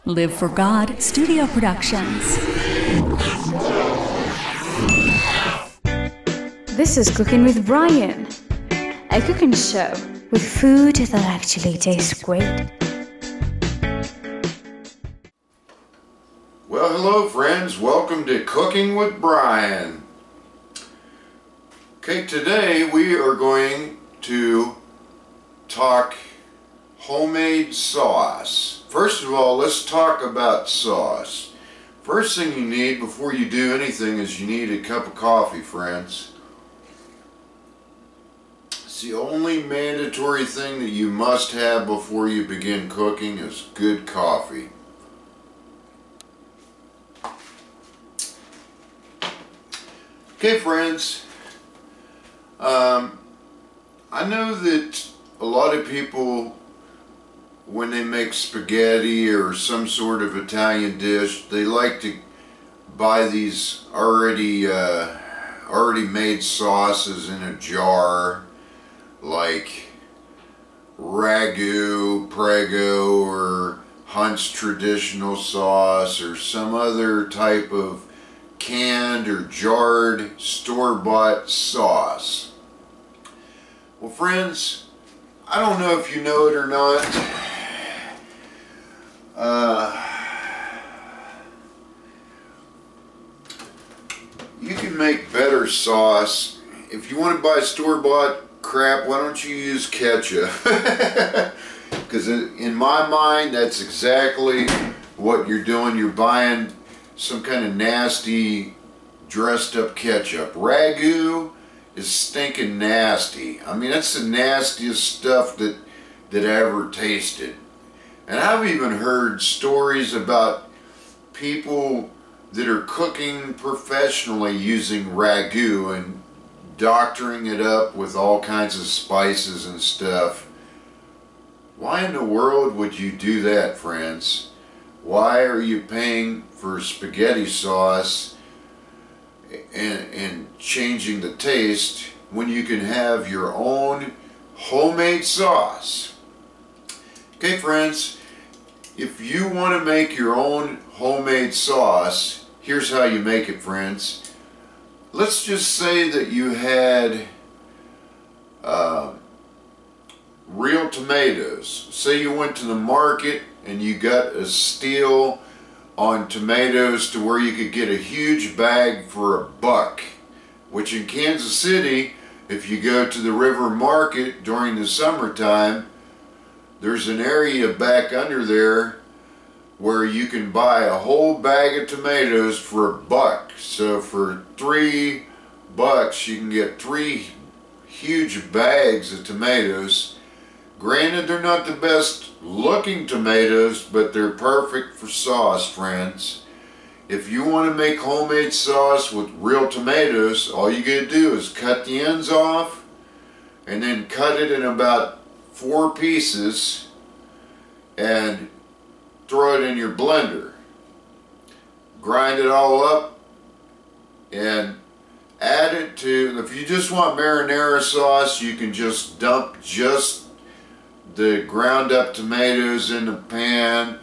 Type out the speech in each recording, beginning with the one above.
Live for God Studio Productions. This is Cooking with Brian, a cooking show with food that actually tastes great. Well, hello friends, welcome to Cooking with Brian. Okay, today we are going to talk homemade sauce. First of all, let's talk about sauce. First thing you need before you do anything is you need a cup of coffee, friends. It's the only mandatory thing that you must have before you begin cooking is good coffee. Okay, friends, I know that a lot of people, when they make spaghetti or some sort of Italian dish, they like to buy these already made sauces in a jar, like Ragu, Prego, or Hunt's traditional sauce, or some other type of canned or jarred store-bought sauce. Well, friends, I don't know if you know it or not. You can make better sauce. If you want to buy store-bought crap, why don't you use ketchup? Because in my mind, that's exactly what you're doing. You're buying some kind of nasty dressed up ketchup. Ragu is stinking nasty. I mean, that's the nastiest stuff that I ever tasted. And I've even heard stories about people that are cooking professionally using Ragu and doctoring it up with all kinds of spices and stuff. Why in the world would you do that, friends? Why are you paying for spaghetti sauce and changing the taste when you can have your own homemade sauce? Okay, friends, if you want to make your own homemade sauce, here's how you make it, friends. Let's just say that you had real tomatoes. Say you went to the market and you got a steal on tomatoes to where you could get a huge bag for $1, which in Kansas City, if you go to the river market during the summertime, there's an area back under there where you can buy a whole bag of tomatoes for $1. So for $3 you can get 3 huge bags of tomatoes. Granted, they're not the best looking tomatoes, but they're perfect for sauce, friends. If you want to make homemade sauce with real tomatoes, all you gotta do is cut the ends off and then cut it in about 4 pieces and throw it in your blender. Grind it all up and add it to, if you just want marinara sauce, you can just dump just the ground up tomatoes in the pan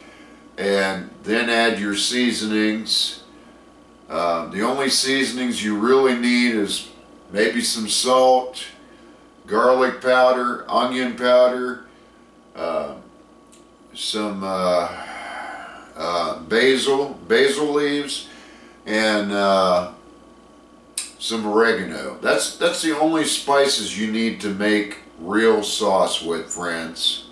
and then add your seasonings. The only seasonings you really need is maybe some salt, garlic powder, onion powder, some basil leaves, and some oregano. That's the only spices you need to make real sauce with, friends.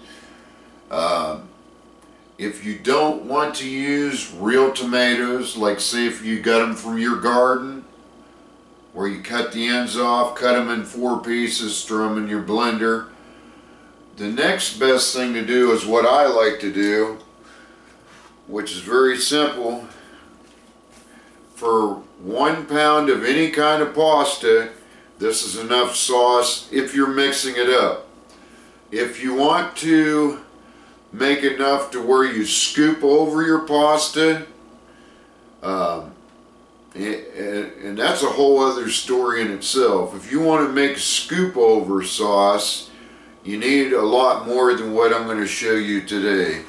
If you don't want to use real tomatoes, like say if you got them from your garden, where you cut the ends off, cut them in 4 pieces, throw them in your blender, the next best thing to do is what I like to do, which is very simple. For 1 pound of any kind of pasta, this is enough sauce if you're mixing it up. If you want to make enough to where you scoop over your pasta, and that's a whole other story in itself. If you want to make scoop over sauce, you need a lot more than what I'm going to show you today.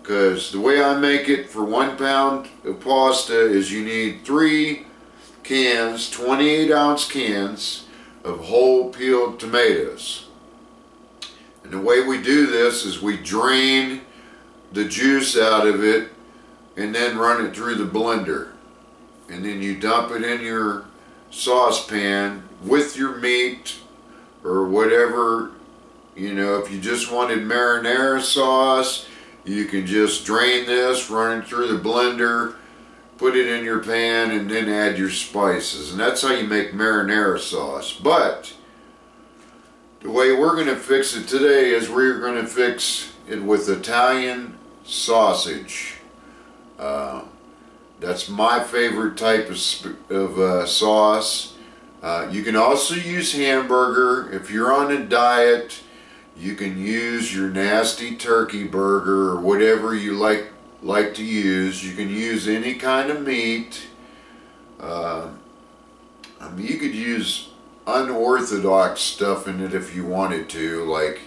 because the way I make it for 1 pound of pasta is you need 3 cans, 28-ounce cans of whole peeled tomatoes. And the way we do this is we drain the juice out of it and then run it through the blender. And then you dump it in your saucepan with your meat or whatever. You know, if you just wanted marinara sauce, you can just drain this, run it through the blender, put it in your pan, and then add your spices. And that's how you make marinara sauce. But the way we're going to fix it today is we're going to fix it with Italian sausage. That's my favorite type of sauce. You can also use hamburger. If you're on a diet, you can use your nasty turkey burger or whatever you like to use. You can use any kind of meat. I mean, you could use unorthodox stuff in it if you wanted to, like,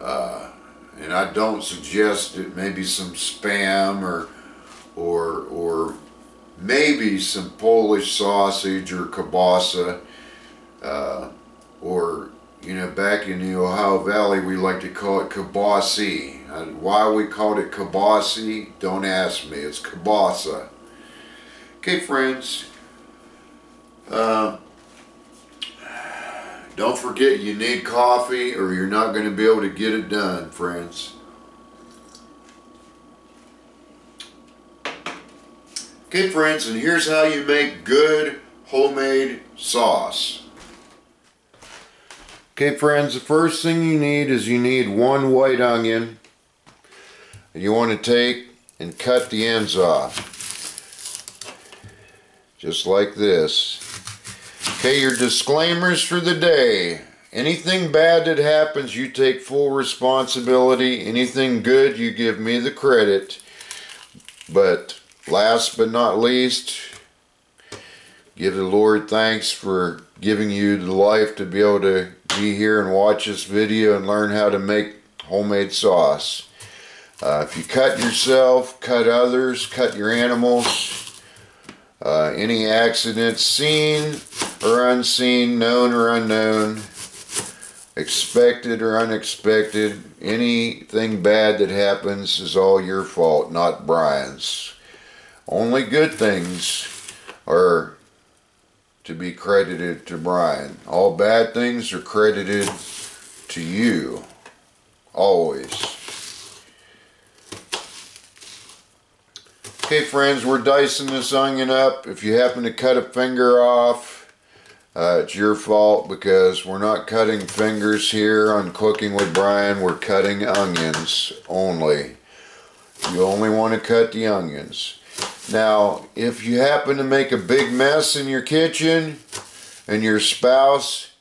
and I don't suggest it, maybe some Spam or maybe some Polish sausage or kielbasa, or, you know, back in the Ohio Valley we like to call it kielbasi. Why we called it kielbasi, don't ask me, it's kielbasa. Okay, friends, don't forget you need coffee or you're not going to be able to get it done, friends. Okay, friends, and here's how you make good homemade sauce. Okay, friends, the first thing you need is you need 1 white onion. And you want to take and cut the ends off. Just like this. Okay, your disclaimers for the day. Anything bad that happens, you take full responsibility. Anything good, you give me the credit. But last but not least, give the Lord thanks for giving you the life to be able to be here and watch this video and learn how to make homemade sauce. If you cut yourself, cut others, cut your animals, any accidents seen or unseen, known or unknown, expected or unexpected, anything bad that happens is all your fault, not Brian's. Only good things are to be credited to Brian. All bad things are credited to you. Always. Okay, friends, we're dicing this onion up. If you happen to cut a finger off, it's your fault, because we're not cutting fingers here on Cooking with Brian. We're cutting onions only. You only want to cut the onions. Now, if you happen to make a big mess in your kitchen and your spouse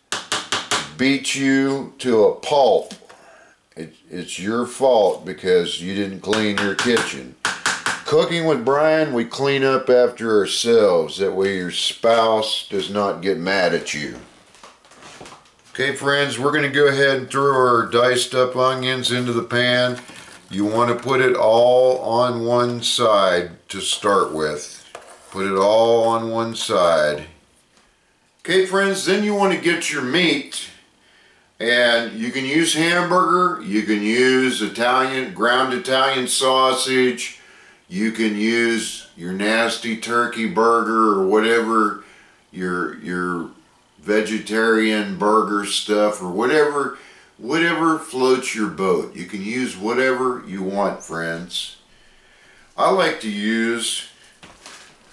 beats you to a pulp, it's your fault because you didn't clean your kitchen. Cooking with Brian, we clean up after ourselves. That way your spouse does not get mad at you. Okay, friends, we're going to go ahead and throw our diced up onions into the pan. You want to put it all on one side to start with. Put it all on one side. Okay, friends, then you want to get your meat. And you can use hamburger, you can use ground Italian sausage, you can use your nasty turkey burger or whatever, your vegetarian burger stuff, or whatever floats your boat. You can use whatever you want, friends. I like to use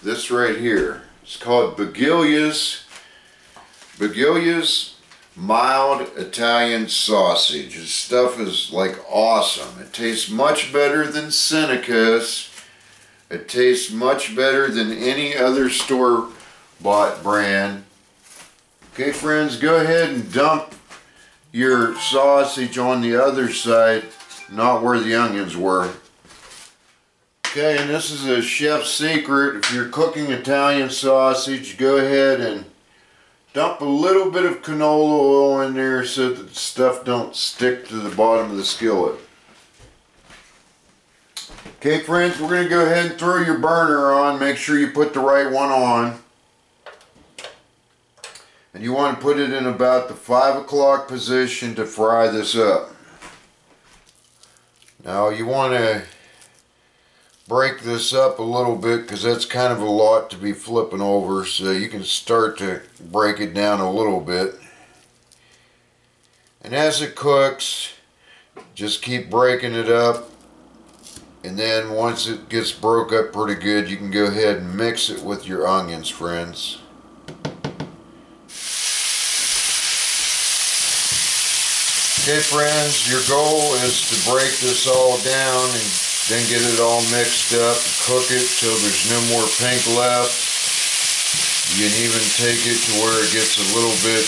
this right here. It's called Bagiglia's mild Italian sausage. This stuff is like awesome. It tastes much better than Seneca's. It tastes much better than any other store-bought brand. Okay, friends, go ahead and dump your sausage on the other side, not where the onions were. Okay, and this is a chef's secret. If you're cooking Italian sausage, go ahead and dump a little bit of canola oil in there so that the stuff don't stick to the bottom of the skillet. Okay friends, we're going to go ahead and throw your burner on. Make sure you put the right one on. And you want to put it in about the 5 o'clock position to fry this up. Now you want to break this up a little bit because that's kind of a lot to be flipping over, so you can start to break it down a little bit. And as it cooks, just keep breaking it up, and then once it gets broke up pretty good, you can go ahead and mix it with your onions, friends. Okay friends, your goal is to break this all down and then get it all mixed up, cook it till there's no more pink left. You can even take it to where it gets a little bit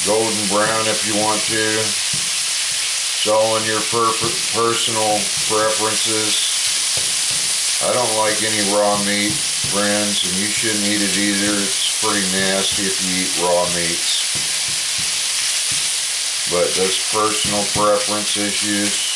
golden brown if you want to. It's all in your personal preferences. I don't like any raw meat, friends, and you shouldn't eat it either. It's pretty nasty if you eat raw meats. But that's personal preference issues.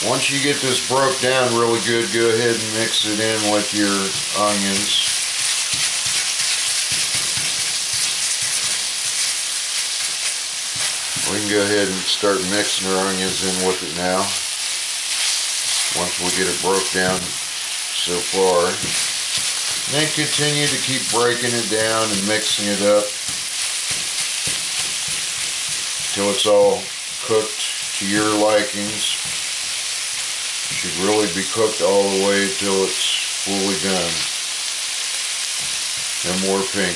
Once you get this broke down really good, go ahead and mix it in with your onions. We can go ahead and start mixing our onions in with it now. Once we get it broke down so far. And then continue to keep breaking it down and mixing it up till it's all cooked to your likings. Should really be cooked all the way till it's fully done. No more pink.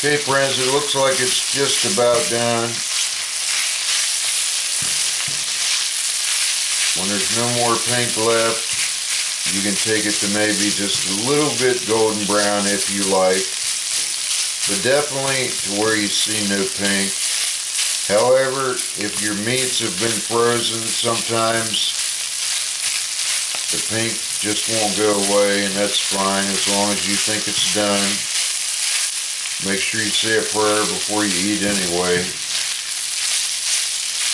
Okay friends, it looks like it's just about done. When there's no more pink left, you can take it to maybe just a little bit golden brown if you like. But definitely to where you see no pink. However, if your meats have been frozen, sometimes the pink just won't go away, and that's fine as long as you think it's done. Make sure you say a prayer before you eat anyway.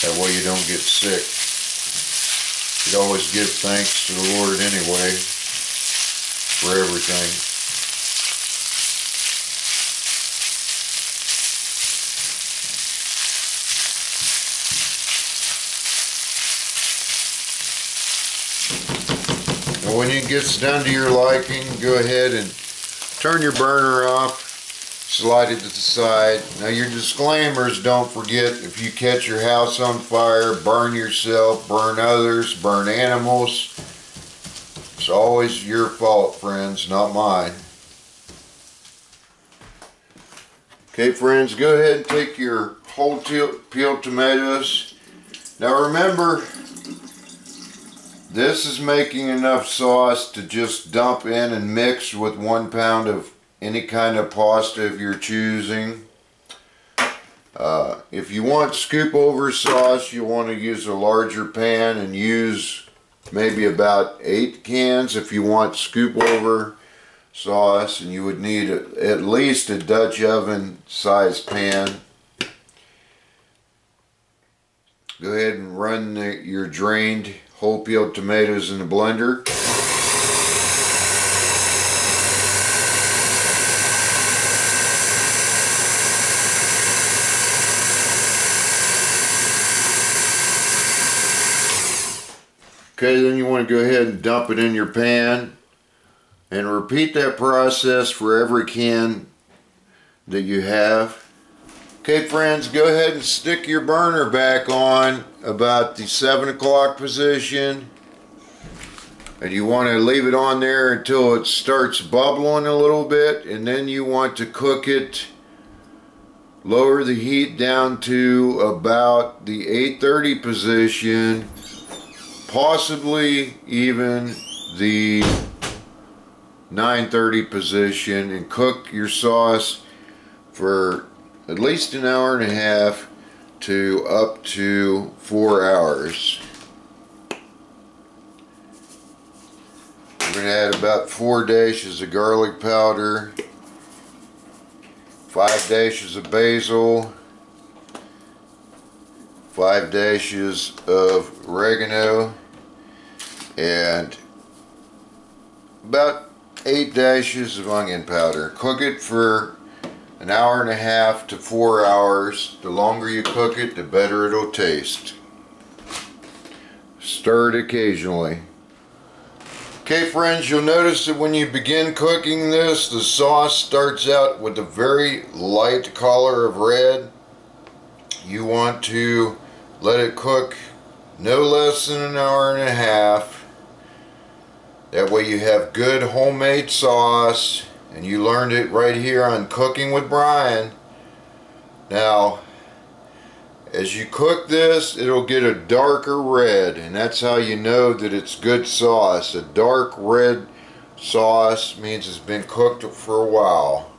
That way you don't get sick. You always give thanks to the Lord anyway for everything. And when it gets done to your liking, go ahead and turn your burner off. Slide it to the side. Now your disclaimers, don't forget, if you catch your house on fire, burn yourself, burn others, burn animals, it's always your fault, friends, not mine. Okay friends, go ahead and take your whole peeled tomatoes. Now remember, this is making enough sauce to just dump in and mix with 1 pound of any kind of pasta if you're choosing. If you want scoop over sauce, you want to use a larger pan and use maybe about 8 cans if you want scoop over sauce, and you would need at least a Dutch oven sized pan. Go ahead and run your drained whole peeled tomatoes in the blender. Okay, then you want to go ahead and dump it in your pan and repeat that process for every can that you have. Okay friends, go ahead and stick your burner back on about the 7 o'clock position, and you want to leave it on there until it starts bubbling a little bit, and then you want to cook it lower the heat down to about the 830 position, possibly even the 930 position, and cook your sauce for at least an hour and a half to up to 4 hours. We're going to add about 4 dashes of garlic powder, 5 dashes of basil, 5 dashes of oregano, and about 8 dashes of onion powder. Cook it for an hour and a half to 4 hours. The longer you cook it, the better it'll taste. Stir it occasionally. Okay friends, you'll notice that when you begin cooking this, the sauce starts out with a very light color of red. You want to let it cook no less than an hour and a half. That way you have good homemade sauce, and you learned it right here on Cooking with Brian. Now, as you cook this, it'll get a darker red, and that's how you know that it's good sauce. A dark red sauce means it's been cooked for a while.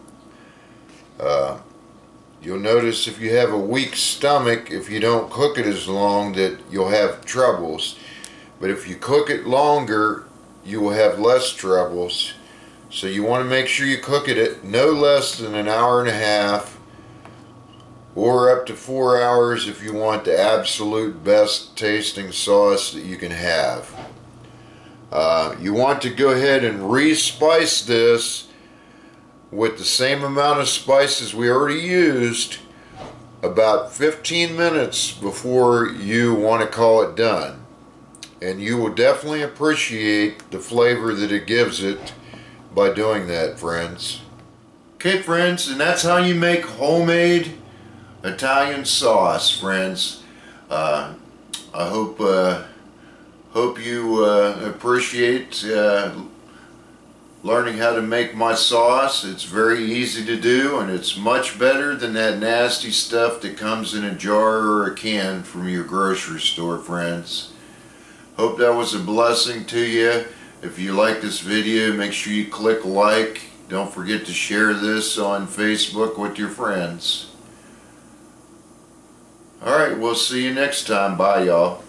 You'll notice if you have a weak stomach, if you don't cook it as long, that you'll have troubles. But if you cook it longer, you will have less troubles. So you want to make sure you cook it at no less than an hour and a half, or up to 4 hours if you want the absolute best tasting sauce that you can have. You want to go ahead and re-spice this with the same amount of spices we already used about 15 minutes before you want to call it done. And you will definitely appreciate the flavor that it gives it by doing that, friends. Okay friends, and that's how you make homemade Italian sauce, friends. I hope you appreciate learning how to make my sauce. It's very easy to do, and it's much better than that nasty stuff that comes in a jar or a can from your grocery store, friends. Hope that was a blessing to you. If you like this video, make sure you click like. Don't forget to share this on Facebook with your friends. Alright, we'll see you next time. Bye, y'all.